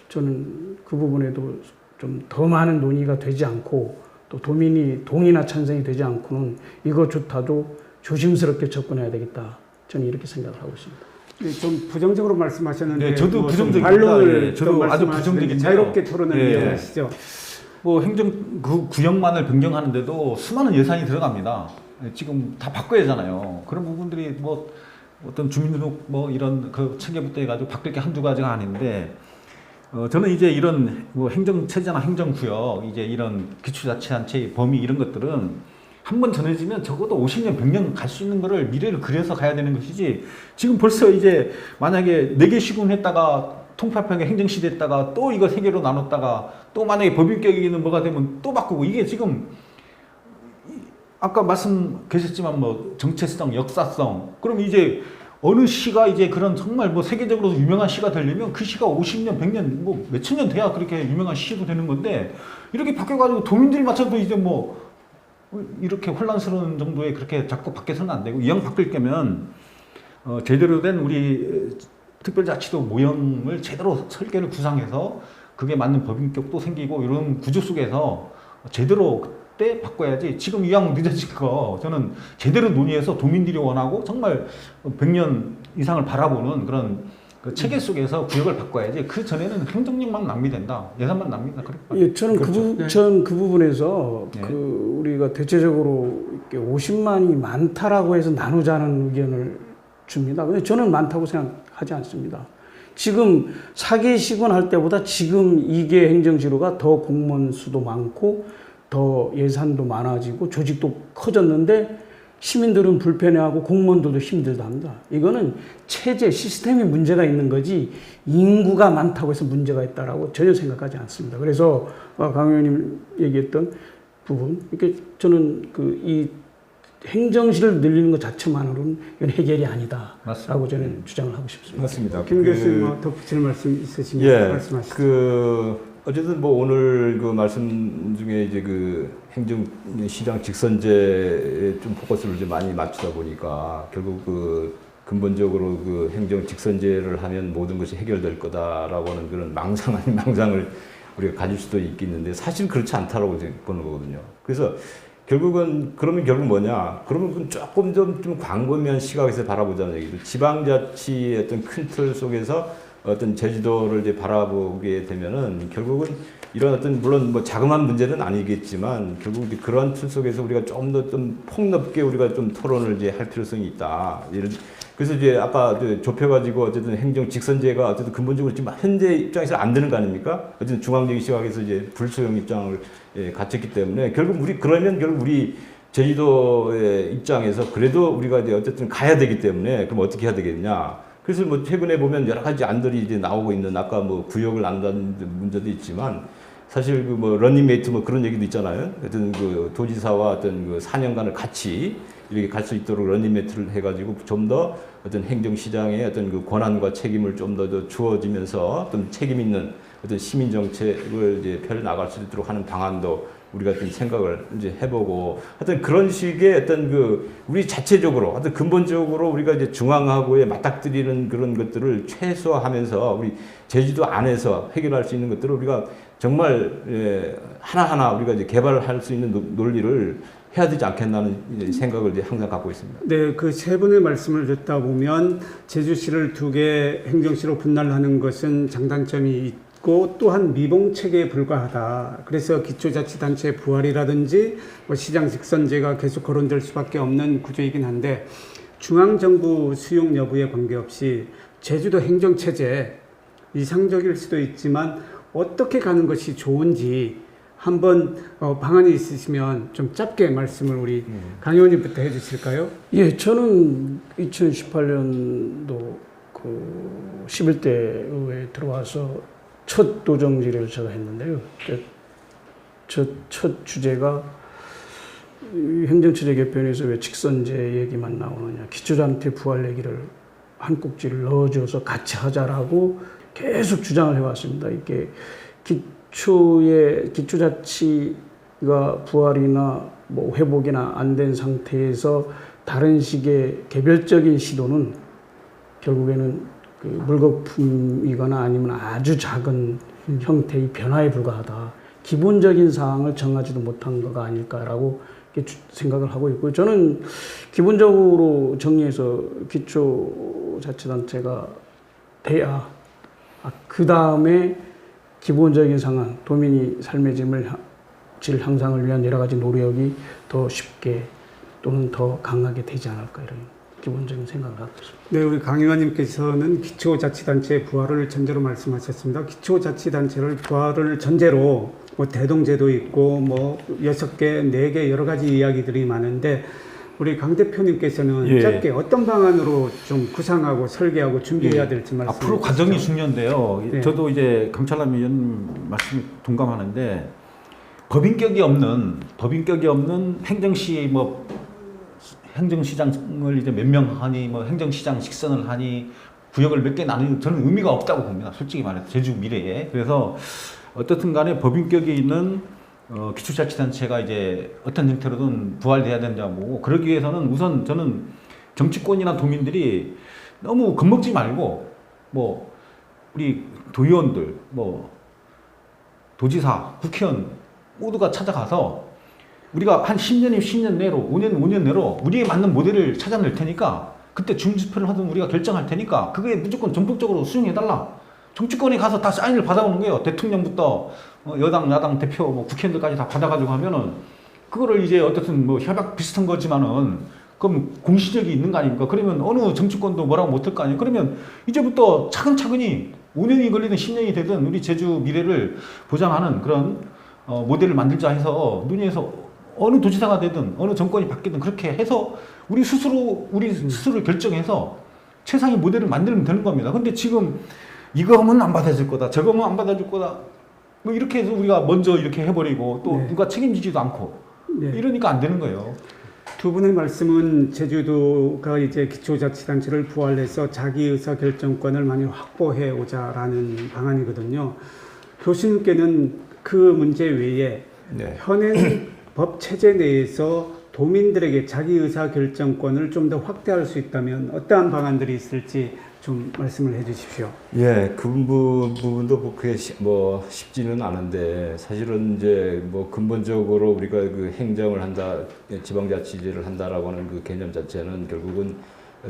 B: 저는 그 부분에도 좀 더 많은 논의가 되지 않고 또 동의나 찬성이 되지 않고는 이것조차도 조심스럽게 접근해야 되겠다. 저는 이렇게 생각을 하고 있습니다.
A: 네, 좀 부정적으로 말씀하셨는데
D: 네, 저도 부정적입니다.
A: 반론을
D: 예, 저도 아주 부정적인데요.
A: 자유롭게 토론을
D: 예.
A: 이어가시죠.
D: 뭐 행정 그 구역만을 변경하는데도 수많은 예산이 들어갑니다. 지금 다 바꿔야 하잖아요. 그런 부분들이 뭐 어떤 주민등록 뭐 이런 그 체계부터 해가지고 바뀔 게 한두 가지가 아닌데 저는 이제 이런 뭐 행정체제나 행정구역 이제 이런 기초자치단체의 범위 이런 것들은 한 번 전해지면 적어도 50년, 100년 갈 수 있는 거를 미래를 그려서 가야 되는 것이지 지금 벌써 이제 만약에 4개 시군했다가 통합형의 행정시 됐다가 또 이거 3개로 나눴다가 또 만약에 법인격에는 뭐가 되면 또 바꾸고 이게 지금 아까 말씀 계셨지만 뭐 정체성, 역사성 그럼 이제 어느 시가 이제 그런 정말 뭐 세계적으로 유명한 시가 되려면 그 시가 50년, 100년 뭐 몇천 년 돼야 그렇게 유명한 시도 되는 건데 이렇게 바뀌어가지고 도민들 맞춰도 이제 뭐 이렇게 혼란스러운 정도의 그렇게 자꾸 바뀌어서는 안 되고 이왕 바뀔 거면 제대로 된 우리 특별자치도 모형을 제대로 설계를 구상해서 그게 맞는 법인격도 생기고 이런 구조 속에서 제대로 그때 바꿔야지 지금 이왕 늦어진 거 저는 제대로 논의해서 도민들이 원하고 정말 100년 이상을 바라보는 그런 그 체계 속에서 구역을 바꿔야지 그 전에는 행정력만 낭비된다 예산만 낭비된다
B: 예, 저는
D: 그렇죠.
B: 전 그 부분에서
D: 네.
B: 그 우리가 대체적으로 이렇게 50만이 많다라고 해서 나누자는 의견을 줍니다. 근데 저는 많다고 생각하지 않습니다. 지금 4개 시군 할 때보다 지금 2개 행정지로가 더 공무원 수도 많고 더 예산도 많아지고 조직도 커졌는데 시민들은 불편해하고 공무원들도 힘들답니다. 이거는 체제, 시스템이 문제가 있는 거지 인구가 많다고 해서 문제가 있다라고 전혀 생각하지 않습니다. 그래서 강 의원님 얘기했던 부분, 이렇게 저는 이 행정실을 늘리는 것 자체만으로는 이건 해결이 아니다라고
D: 맞습니다.
B: 저는 주장을 하고 싶습니다.
C: 맞습니다.
A: 김 교수님 뭐 덧붙일 말씀 있으시면
C: 예,
A: 말씀하시죠.
C: 어쨌든 뭐 오늘 그 말씀 중에 이제 그 행정시장 직선제에 좀 포커스를 좀 많이 맞추다 보니까 결국 그 근본적으로 그 행정 직선제를 하면 모든 것이 해결될 거다라고 하는 그런 망상 아닌 망상을 우리가 가질 수도 있겠는데 사실 그렇지 않다라고 보는 거거든요. 그래서 결국은 그러면 결국 뭐냐? 그러면 조금 좀 광범위한 시각에서 바라보자는 얘기죠. 지방자치의 어떤 큰 틀 속에서 어떤 제주도를 이제 바라보게 되면은 결국은 이런 어떤 물론 뭐 자그마한 문제는 아니겠지만 결국 이제 그런 틀 속에서 우리가 좀 더 좀 폭넓게 우리가 좀 토론을 이제 할 필요성이 있다. 그래서 이제 아까 좁혀가지고 어쨌든 행정 직선제가 어쨌든 근본적으로 지금 현재 입장에서 안 되는 거 아닙니까? 어쨌든 중앙적인 시각에서 이제 불소용 입장을 갖췄기 때문에 결국 결국 우리 제주도의 입장에서 그래도 우리가 이제 어쨌든 가야 되기 때문에 그럼 어떻게 해야 되겠냐? 그래서 뭐 최근에 보면 여러 가지 안들이 이제 나오고 있는 아까 뭐 구역을 나눈다는 문제도 있지만 사실 그 뭐 런닝메이트 뭐 그런 얘기도 있잖아요. 어떤 그 도지사와 어떤 그 4년간을 같이 이렇게 갈 수 있도록 런닝메이트를 해가지고 좀 더 어떤 행정시장의 어떤 그 권한과 책임을 좀 더 주어지면서 어떤 책임 있는 어떤 시민 정책을 이제 펴 나갈 수 있도록 하는 방안도 우리가 좀 생각을 이제 해보고 하여튼 그런 식의 어떤 그 우리 자체적으로 하여튼 근본적으로 우리가 이제 중앙하고의 맞닥뜨리는 그런 것들을 최소화하면서 우리 제주도 안에서 해결할 수 있는 것들을 우리가 정말 하나하나 우리가 이제 개발할 수 있는 논리를 해야 되지 않겠나는 생각을 이제 항상 갖고 있습니다.
A: 네, 그 세 분의 말씀을 듣다 보면 제주시를 2개 행정시로 분할하는 것은 장단점이 있고 또한 미봉 체계에 불과하다. 그래서 기초자치단체 부활이라든지 뭐 시장 직선제가 계속 거론될 수밖에 없는 구조이긴 한데 중앙정부 수용 여부에 관계없이 제주도 행정체제 이상적일 수도 있지만 어떻게 가는 것이 좋은지 한번 방안이 있으시면 좀 짧게 말씀을 우리 강 의원님부터 해주실까요?
B: 예, 저는 2018년도 그 11대 의회에 들어와서 첫 도정질을 제가 했는데요. 첫 주제가 행정체제 개편에서 왜 직선제 얘기만 나오느냐, 기초자치 부활 얘기를 한 꼭지를 넣어줘서 같이 하자라고 계속 주장을 해왔습니다. 이게 기초자치가 부활이나 뭐 회복이나 안 된 상태에서 다른 식의 개별적인 시도는 결국에는 그 물거품이거나 아니면 아주 작은 형태의 변화에 불과하다. 기본적인 사항을 정하지도 못한 거가 아닐까라고 생각을 하고 있고요. 저는 기본적으로 정리해서 기초자치단체가 돼야 그 다음에 기본적인 상황, 도민이 삶의 질 향상을 위한 여러 가지 노력이 더 쉽게 또는 더 강하게 되지 않을까 이런 기본적인 생각을 하고 있습니다.
A: 네, 우리 강 의원님께서는 기초자치단체 부활을 전제로 말씀하셨습니다. 기초자치단체를 부활을 전제로 뭐 대동제도 있고 뭐 6개, 4개 여러 가지 이야기들이 많은데 우리 강 대표님께서는
D: 예.
A: 짧게 어떤 방안으로 좀 구상하고 설계하고 준비해야 될지 말씀해
D: 앞으로
A: 주시죠.
D: 과정이 중요한데요.
A: 네.
D: 저도 이제 강철남 의원 말씀 동감하는데 법인격이 없는 행정시 뭐 행정시장을 이제 몇 명 하니 뭐 행정시장 직선을 하니 구역을 몇 개 나누는 저는 의미가 없다고 봅니다. 솔직히 말해서 제주 미래에. 그래서 어떻든 간에 법인격이 있는 기초자치단체가 이제 어떤 형태로든 부활돼야 된다고 보고 그러기 위해서는 우선 저는 정치권이나 도민들이 너무 겁먹지 말고 뭐 우리 도의원들 뭐 도지사 국회의원 모두가 찾아가서 우리가 한 10년 내로 5년 내로 우리에 맞는 모델을 찾아낼 테니까 그때 중지표를 하든 우리가 결정할 테니까 그게 무조건 전폭적으로 수용해달라. 정치권에 가서 다 사인을 받아오는 거예요. 대통령부터 여당, 야당 대표, 뭐 국회의원들까지 다 받아가지고 하면은 그거를 이제 어쨌든 뭐 협약 비슷한 거지만은 그럼 공시적이 있는 거 아닙니까? 그러면 어느 정치권도 뭐라고 못할 거 아니에요? 그러면 이제부터 차근차근히 5년이 걸리든 10년이 되든 우리 제주 미래를 보장하는 그런 모델을 만들자 해서 논의해서 어느 도지사가 되든 어느 정권이 바뀌든 그렇게 해서 우리 스스로 결정해서 최상의 모델을 만들면 되는 겁니다. 근데 지금 이거 하면 안 받아줄 거다. 저거 하면 안 받아줄 거다. 뭐 이렇게 해서 우리가 먼저 이렇게 해버리고 또
A: 네.
D: 누가 책임지지도 않고
A: 네.
D: 이러니까 안 되는 거예요.
A: 두 분의 말씀은 제주도가 이제 기초자치단체를 부활해서 자기 의사 결정권을 많이 확보해 오자라는 방안이거든요. 교수님께는 그 문제 외에
C: 네.
A: 현행 법 체제 내에서 도민들에게 자기 의사 결정권을 좀 더 확대할 수 있다면 어떠한 방안들이 있을지 좀 말씀을 해주십시오.
C: 예, 그 부분도 뭐 그게 뭐 쉽지는 않은데 사실은 이제 뭐 근본적으로 우리가 그 행정을 한다, 지방자치제를 한다라고 하는 그 개념 자체는 결국은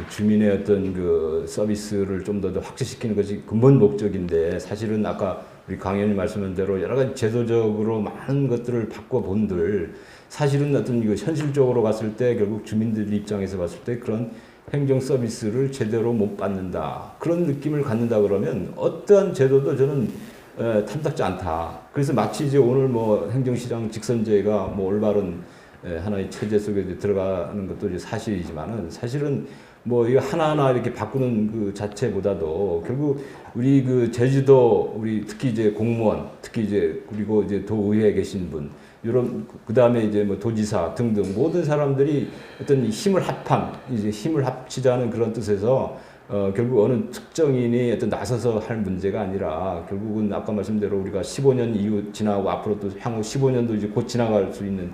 C: 주민의 어떤 그 서비스를 좀 더 확대시키는 것이 근본 목적인데 사실은 아까 우리 강 의원님 말씀한 대로 여러 가지 제도적으로 많은 것들을 바꿔본들 사실은 어떤 그 현실적으로 갔을 때 결국 주민들 입장에서 봤을 때 그런 행정 서비스를 제대로 못 받는다. 그런 느낌을 갖는다 그러면 어떠한 제도도 저는 탐탁지 않다. 그래서 마치 이제 오늘 뭐 행정시장 직선제가 뭐 올바른 하나의 체제 속에 들어가는 것도 이제 사실이지만은 사실은 뭐 이거 하나하나 이렇게 바꾸는 그 자체보다도 결국 우리 그 제주도 우리 특히 이제 공무원 특히 이제 그리고 이제 도의회에 계신 분 이런 그 다음에 이제 뭐 도지사 등등 모든 사람들이 어떤 힘을 이제 힘을 합치자는 그런 뜻에서 결국 어느 특정인이 어떤 나서서 할 문제가 아니라 결국은 아까 말씀대로 우리가 15년 이후 지나고 앞으로 또 향후 15년도 이제 곧 지나갈 수 있는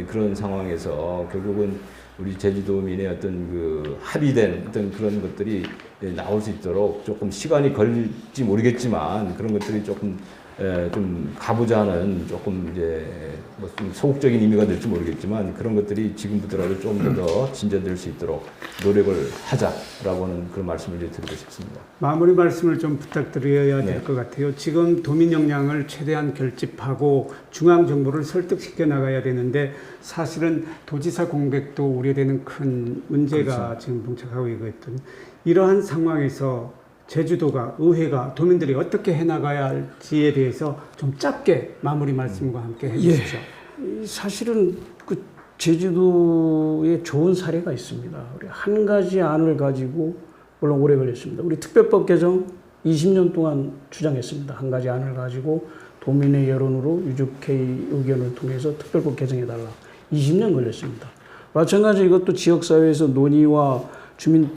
C: 그런 상황에서 결국은 우리 제주도민의 어떤 그 합의된 어떤 그런 것들이 나올 수 있도록 조금 시간이 걸릴지 모르겠지만 그런 것들이 조금 좀 가보자는 조금 이제 뭐 좀 소극적인 의미가 될지 모르겠지만 그런 것들이 지금부터라도 좀 더 진전될 수 있도록 노력을 하자라고는 그런 말씀을 드리고 싶습니다.
A: 마무리 말씀을 좀 부탁드려야 될
C: 네.
A: 것 같아요. 지금 도민 역량을 최대한 결집하고 중앙 정부를 설득시켜 나가야 되는데 사실은 도지사 공백도 우려되는 큰 문제가
C: 그렇죠.
A: 지금 봉착하고 있거든요. 이러한 상황에서 제주도가 의회가 도민들이 어떻게 해나가야 할지에 대해서 좀 짧게 마무리 말씀과 함께 해주십시오.
B: 사실은 그 제주도에 좋은 사례가 있습니다. 우리 한 가지 안을 가지고 물론 오래 걸렸습니다. 우리 특별법 개정 20년 동안 주장했습니다. 한 가지 안을 가지고 도민의 여론으로 유족회의 의견을 통해서 특별법 개정해달라. 20년 걸렸습니다. 마찬가지 이것도 지역사회에서 논의와 주민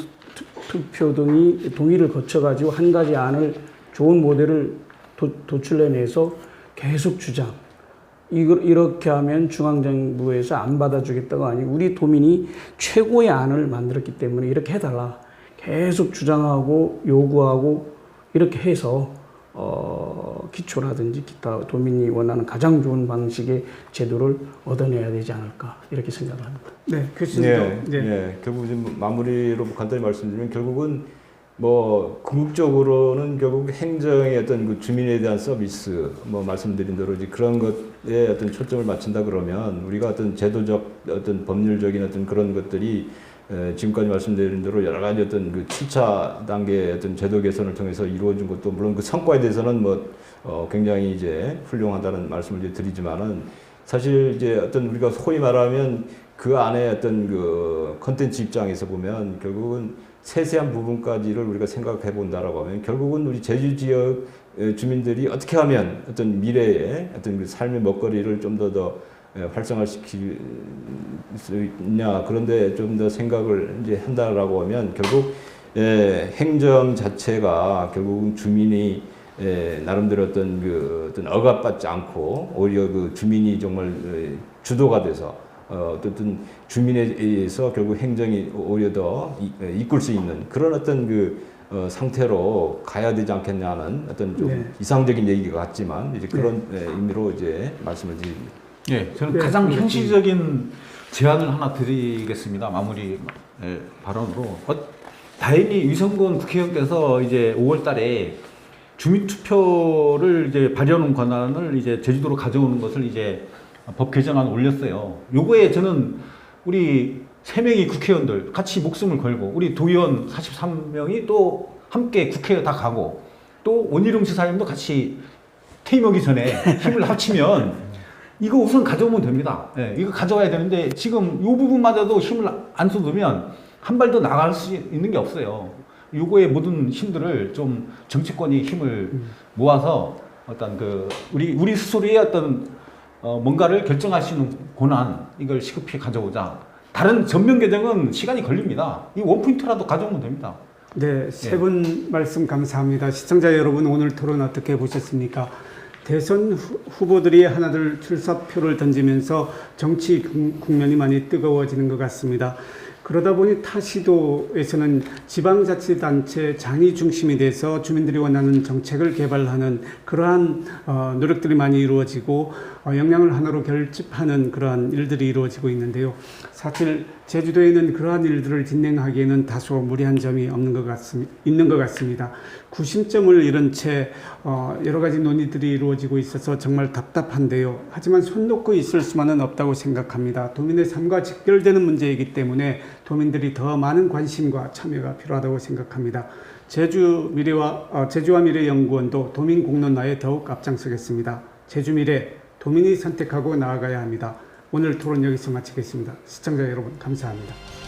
B: 투표 등이 동의를 거쳐가지고 한 가지 안을 좋은 모델을 도출해내서 계속 주장. 이렇게 하면 중앙정부에서 안 받아주겠다가 아니고 우리 도민이 최고의 안을 만들었기 때문에 이렇게 해달라. 계속 주장하고 요구하고 이렇게 해서 기초라든지 기타 도민이 원하는 가장 좋은 방식의 제도를 얻어내야 되지 않을까 이렇게 생각을 합니다.
A: 네, 교수님도.
C: 결국 이제 마무리로 간단히 말씀드리면 결국은 뭐 궁극적으로는 결국 행정의 어떤 그 주민에 대한 서비스 뭐 말씀드린 대로 이제 그런 것에 어떤 초점을 맞춘다 그러면 우리가 어떤 제도적 어떤 법률적인 어떤 그런 것들이 지금까지 말씀드린 대로 여러 가지 어떤 그 7차 단계 어떤 제도 개선을 통해서 이루어진 것도 물론 그 성과에 대해서는 굉장히 이제 훌륭하다는 말씀을 이제 드리지만은 사실 이제 어떤 우리가 소위 말하면 그 안에 어떤 그 컨텐츠 입장에서 보면 결국은 세세한 부분까지를 우리가 생각해 본다라고 하면 결국은 우리 제주 지역 주민들이 어떻게 하면 어떤 미래에 어떤 그 삶의 먹거리를 좀 더 활성화시킬 수 있냐, 그런데 좀 더 생각을 이제 한다라고 하면 결국 행정 자체가 결국은 주민이 나름대로 어떤 억압받지 않고 오히려 그 주민이 정말 주도가 돼서 어떤 주민에 의해서 결국 행정이 오히려 더 이끌 수 있는 그런 어떤 상태로 가야 되지 않겠냐는 어떤 좀
A: 네.
C: 이상적인 얘기가 같지만 이제 그런 의미로 이제 말씀을 드립니다.
D: 예, 저는
A: 네,
D: 가장
A: 그렇죠.
D: 현실적인 제안을 하나 드리겠습니다. 마무리 발언으로. 다행히 위성군 국회의원께서 이제 5월달에 주민투표를 이제 발의하는 권한을 이제 제주도로 가져오는 것을 이제 법 개정안 올렸어요. 요거에 저는 우리 3명의 국회의원들 같이 목숨을 걸고 우리 도의원 43명이 또 함께 국회에 다 가고 또 원희룡 지사님도 같이 퇴임하기 전에 힘을 합치면 이거 우선 가져오면 됩니다. 예, 이거 가져와야 되는데 지금 이 부분마저도 힘을 안 쏟으면 한 발 더 나갈 수 있는 게 없어요. 요거의 모든 힘들을 좀 정치권이 힘을 모아서 어떤 우리 스스로의 어떤 뭔가를 결정할 수 있는 권한 이걸 시급히 가져오자. 다른 전면 개정은 시간이 걸립니다. 이 원포인트라도 가져오면 됩니다.
A: 네, 세 분 말씀 감사합니다. 시청자 여러분, 오늘 토론 어떻게 보셨습니까? 대선 후보들이 하나둘 출사표를 던지면서 정치 국면이 많이 뜨거워지는 것 같습니다. 그러다 보니 타 시도에서는 지방자치단체 장이 중심이 돼서 주민들이 원하는 정책을 개발하는 그러한 노력들이 많이 이루어지고 역량을 하나로 결집하는 그러한 일들이 이루어지고 있는데요. 사실 제주도에는 그러한 일들을 진행하기에는 다소 무리한 점이 있는 것 같습니다. 구심점을 잃은 채 여러 가지 논의들이 이루어지고 있어서 정말 답답한데요. 하지만 손 놓고 있을 수만은 없다고 생각합니다. 도민의 삶과 직결되는 문제이기 때문에 도민들이 더 많은 관심과 참여가 필요하다고 생각합니다. 제주와 미래연구원도 도민 공론화에 더욱 앞장서겠습니다. 제주 미래, 도민이 선택하고 나아가야 합니다. 오늘 토론 여기서 마치겠습니다. 시청자 여러분, 감사합니다.